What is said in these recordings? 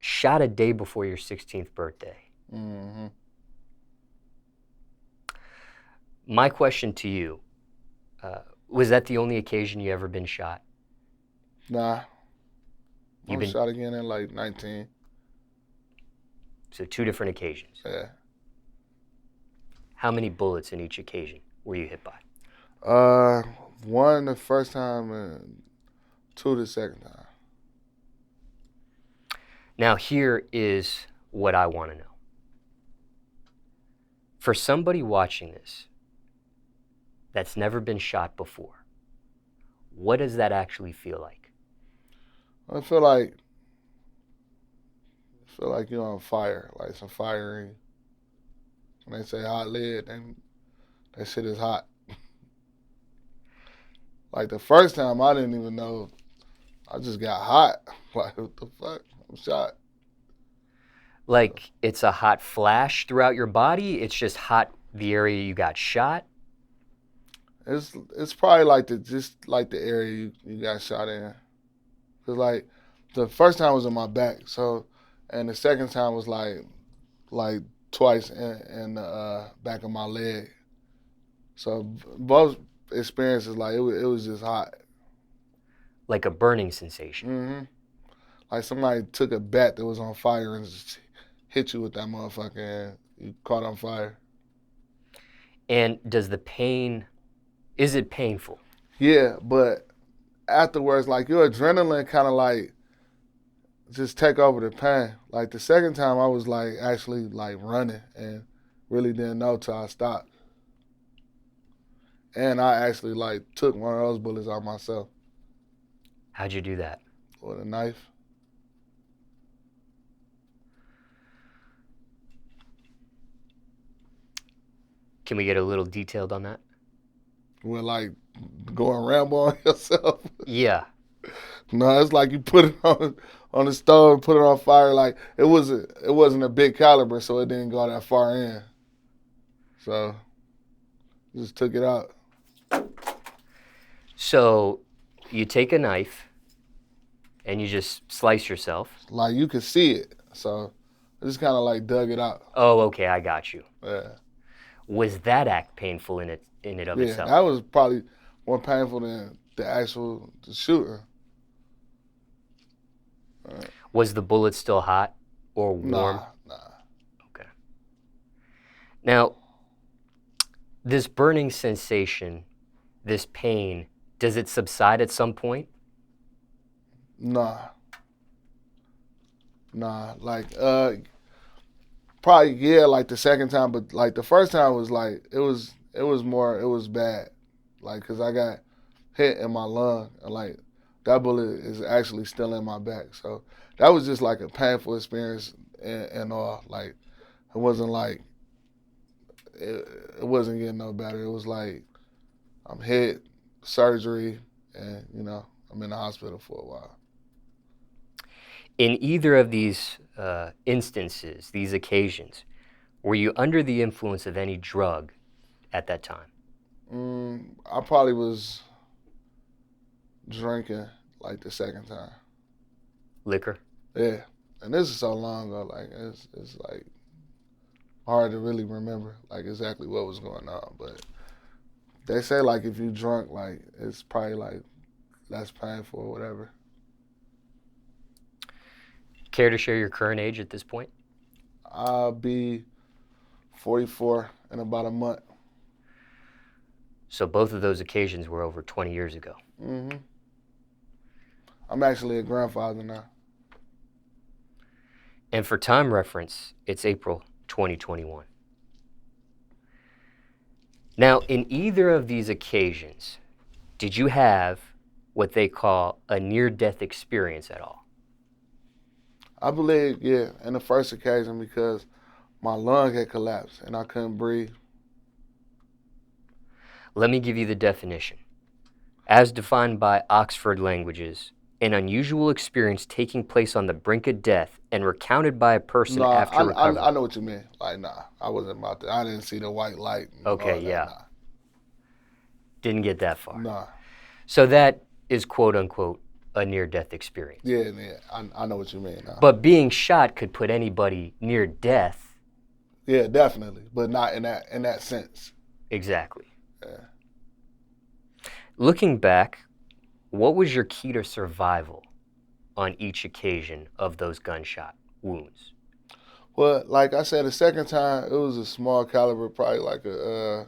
shot a day before your 16th birthday. Mm-hmm. My question to you, was that the only occasion you ever been shot? Nah. I You've was been shot again at like 19. So 2 different occasions. Yeah. How many bullets in each occasion were you hit by? 1 the first time and 2 the second time. Now here is what I want to know. For somebody watching this that's never been shot before, what does that actually feel like? I feel like you're on fire, like some firing. When they say hot lead, then that shit is hot. Like the first time, I didn't even know. I just got hot. Like, what the fuck? I'm shot. Like it's a hot flash throughout your body? It's just hot the area you got shot? It's probably like the area you got shot in. Cause like the first time was in my back, so, and the second time was like twice in the back of my leg. So both experiences, like it was just hot. Like a burning sensation? Mm-hmm. Like somebody took a bat that was on fire and just hit you with that motherfucker and you caught on fire. And does the pain, is it painful? Yeah, but afterwards, like your adrenaline kind of like just take over the pain. Like the second time, I was like actually like running and really didn't know till I stopped. And I actually like took one of those bullets out myself How'd you do that? with a knife. Can we get a little detailed on that? With like going Rambo on yourself. Yeah. No, it's like you put it on the stove, put it on fire. Like it wasn't a big caliber, so it didn't go that far in. So just took it out. So you take a knife and you just slice yourself. Like you could see it, so I just kind of like dug it out. Oh, okay, I got you. Yeah. Was that act painful in it of Yeah, itself? that was probably more painful than the shooting. Was the bullet still hot or warm? Nah. Okay. Now, this burning sensation, this pain, does it subside at some point? Nah. Like probably yeah, like the second time, but like the first time was like it was bad, like because I got hit in my lung and like that bullet is actually still in my back, so that was just like a painful experience and all. Like it wasn't like it wasn't getting no better. It was like I'm hit, surgery, and I'm in the hospital for a while. In either of these instances, these occasions, were you under the influence of any drug at that time? I probably was drinking like the second time. Liquor? Yeah, and this is so long ago. Like it's like hard to really remember like exactly what was going on. But they say like if you drunk, like it's probably like less painful or whatever. Care to share your current age at this point? I'll be 44 in about a month. So both of those occasions were over 20 years ago. Mm-hmm. I'm actually a grandfather now. And for time reference, it's April 2021. Now, in either of these occasions, did you have what they call a near-death experience at all? I believe, yeah, in the first occasion because my lung had collapsed and I couldn't breathe. Let me give you the definition. As defined by Oxford Languages, an unusual experience taking place on the brink of death and recounted by a person after recovery. I know what you mean. Like, nah, I wasn't about to. I didn't see the white light. Okay, yeah. Nah. Didn't get that far. Nah. So that is quote unquote a near-death experience. Yeah, I know what you mean now. But being shot could put anybody near death. Yeah, definitely, but not in that sense. Exactly. Yeah. Looking back, what was your key to survival on each occasion of those gunshot wounds? Well, like I said, the second time it was a small caliber, probably like a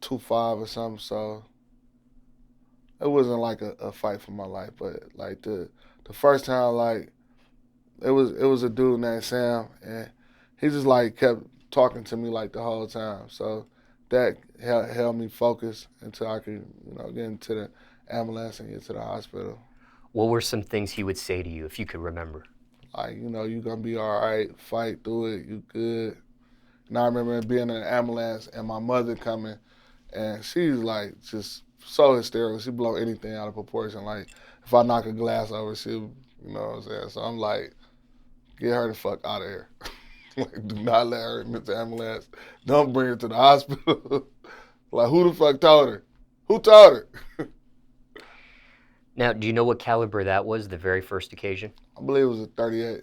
2.5 or something. So it wasn't like a fight for my life. But like the first time, like it was a dude named Sam, and he just like kept talking to me like the whole time. So that held me focused until I could get into the ambulance and get to the hospital. What were some things he would say to you, if you could remember? Like, you're gonna be all right. Fight through it. You good. And I remember being in an ambulance and my mother coming, and she's like just so hysterical. She blow anything out of proportion. Like if I knock a glass over, she'll, you know what I'm saying. So I'm like, get her the fuck out of here. Like, do not let her in the ambulance. Don't bring her to the hospital. Like, who the fuck told her? Who told her? Now, do you know what caliber that was, the very first occasion? I believe it was a 38.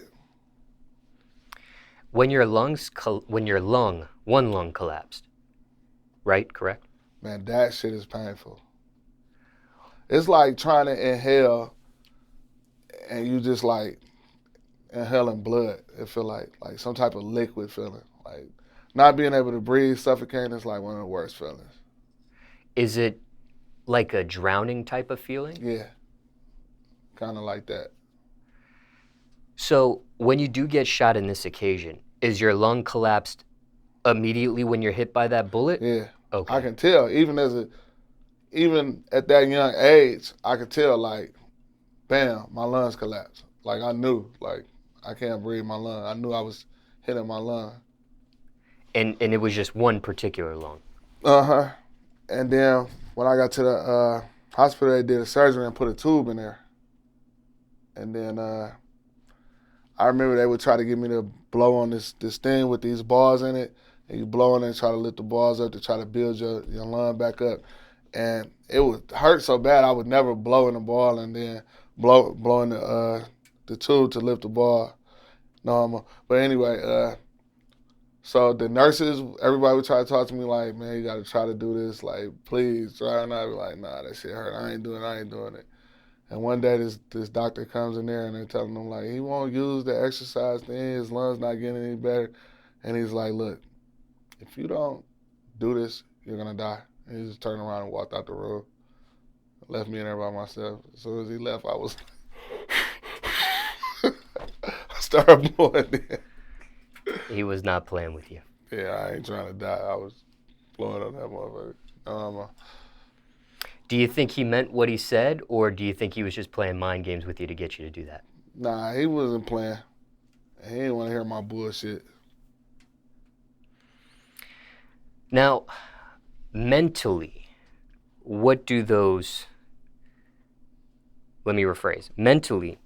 When your one lung collapsed, right? Correct? Man, that shit is painful. It's like trying to inhale and you just like inhaling blood. It feel like some type of liquid feeling. Like not being able to breathe, suffocating is like one of the worst feelings. Is it like a drowning type of feeling? Yeah, kind of like that. So when you do get shot in this occasion, is your lung collapsed immediately when you're hit by that bullet? Yeah. Okay. I can tell, even at that young age, I could tell like, bam, my lungs collapsed. Like I knew, like I can't breathe my lung. I knew I was hitting my lung. And it was just one particular lung. Uh-huh. And then when I got to the hospital, they did a surgery and put a tube in there. And then I remember they would try to get me to blow on this thing with these balls in it. And you blow on it and try to lift the balls up to try to build your lung back up. And it would hurt so bad I would never blow in the ball and then blow in the tube to lift the ball normal. But anyway, so the nurses, everybody would try to talk to me like, man, you got to try to do this. Like, please try. And I'd be like, nah, that shit hurt. I ain't doing it. And one day this doctor comes in there and they're telling him like, he won't use the exercise thing. His lungs not getting any better. And he's like, look, if you don't do this, you're going to die. And he just turned around and walked out the room. Left me in there by myself. As soon as he left, I was I started blowing in. He was not playing with you. Yeah, I ain't trying to die. I was blowing on that motherfucker. Do you think he meant what he said, or do you think he was just playing mind games with you to get you to do that? Nah, he wasn't playing. He didn't want to hear my bullshit. Now, mentally, what do those... Let me rephrase. Mentally,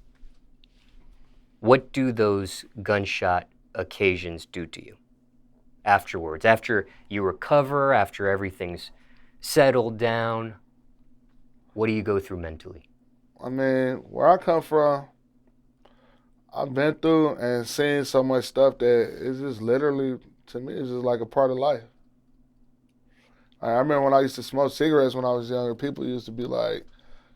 what do those gunshot occasions do to you afterwards? After you recover, after everything's settled down, what do you go through mentally? I mean, where I come from, I've been through and seen so much stuff that it's just literally, to me, it's just like a part of life. I remember when I used to smoke cigarettes when I was younger, people used to be like,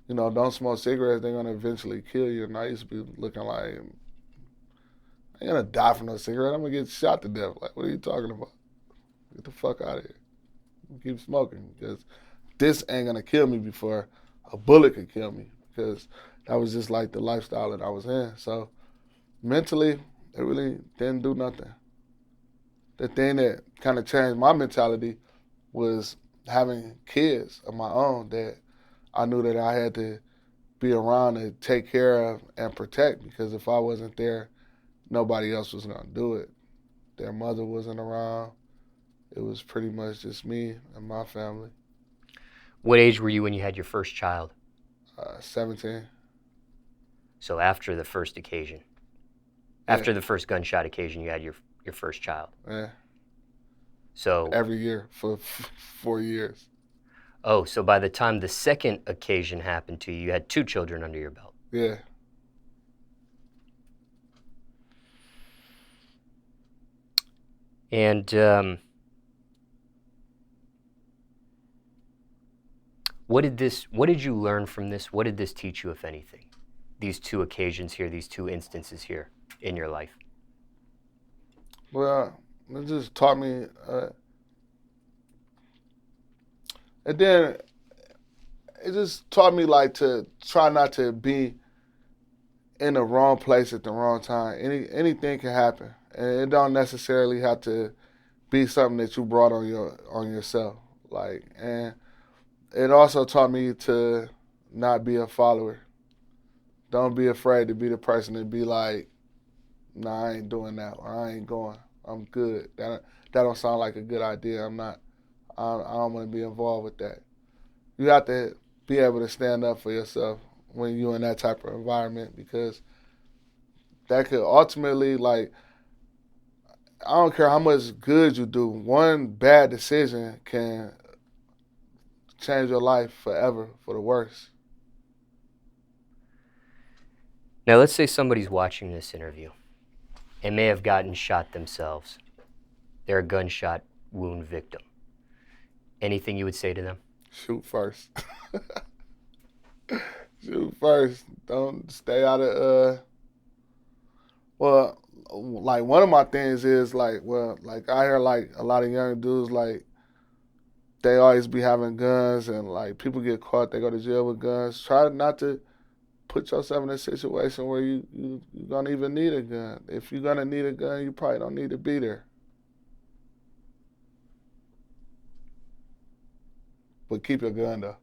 don't smoke cigarettes, they're going to eventually kill you. And I used to be looking like, I ain't going to die from no cigarette. I'm going to get shot to death. Like, what are you talking about? Get the fuck out of here. Keep smoking because this ain't going to kill me before a bullet could kill me, because that was just like the lifestyle that I was in. So mentally, it really didn't do nothing. The thing that kind of changed my mentality was having kids of my own that I knew that I had to be around to take care of and protect, because if I wasn't there, nobody else was going to do it. Their mother wasn't around. It was pretty much just me and my family. What age were you when you had your first child? 17. So after the first occasion. Yeah. After the first gunshot occasion, you had your first child. Yeah. So every year for 4 years. Oh, so by the time the second occasion happened to you, you had 2 children under your belt. Yeah. And what did you learn from this? What did this teach you, if anything? These 2 occasions here, these 2 instances here in your life. Well, it just taught me, and then it just taught me like to try not to be in the wrong place at the wrong time. Anything can happen, and it don't necessarily have to be something that you brought on yourself. Like, and it also taught me to not be a follower. Don't be afraid to be the person to be like, nah, I ain't doing that, or I ain't going. I'm good. That don't sound like a good idea. I'm not. I don't want to be involved with that. You have to be able to stand up for yourself when you're in that type of environment, because that could ultimately, like, I don't care how much good you do, one bad decision can change your life forever for the worse. Now, let's say somebody's watching this interview and may have gotten shot themselves. They're a gunshot wound victim. Anything you would say to them? Shoot first. Shoot first. Don't stay out of, well, like, one of my things is, like, well, like, I hear, like, a lot of young dudes, like, they always be having guns, and, like, people get caught, they go to jail with guns. Try not to put yourself in a situation where you don't even need a gun. If you're gonna need a gun, you probably don't need to be there. But keep your gun though.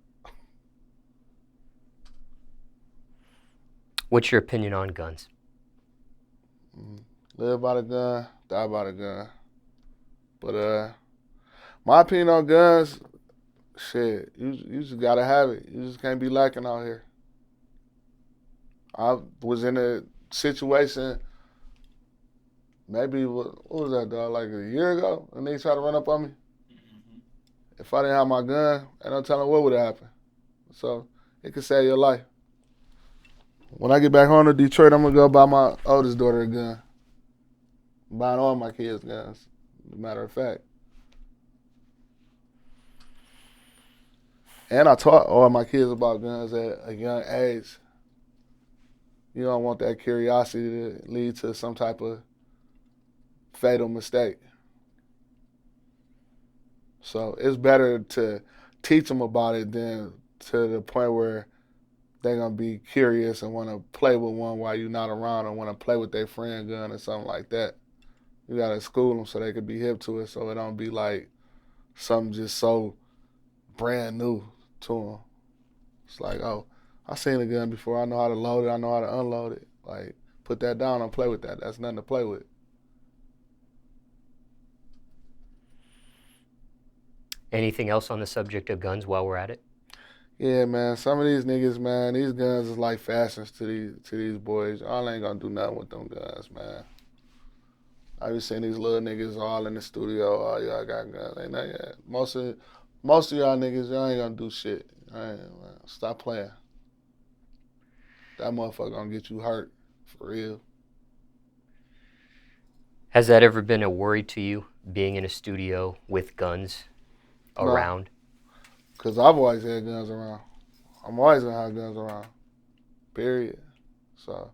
What's your opinion on guns? Live by the gun, die by the gun. But my opinion on guns, shit, you just gotta have it. You just can't be lacking out here. I was in a situation, maybe, what was that, dog, like a year ago, and they tried to run up on me. If I didn't have my gun, ain't no telling what would have happened. So it could save your life. When I get back home to Detroit, I'm gonna go buy my oldest daughter a gun. I'm buying all my kids guns, as a matter of fact. And I taught all my kids about guns at a young age. You don't want that curiosity to lead to some type of fatal mistake. So it's better to teach them about it than to the point where they're going to be curious and want to play with one while you're not around, or want to play with their friend gun or something like that. You got to school them so they can be hip to it, so it don't be like something just so brand new to them. It's like, oh, I seen a gun before. I know how to load it. I know how to unload it. Like, put that down and play with that. That's nothing to play with. Anything else on the subject of guns while we're at it? Yeah, man. Some of these niggas, man, these guns is like fashions to these boys. Y'all ain't gonna do nothing with them guns, man. I be seeing these little niggas all in the studio. Oh, y'all got guns. Ain't nothing yet. Most of y'all niggas, y'all ain't gonna do shit. Man. Stop playing. That motherfucker gonna get you hurt, for real. Has that ever been a worry to you, being in a studio with guns around? Because I've always had guns around. I'm always gonna have guns around. Period. So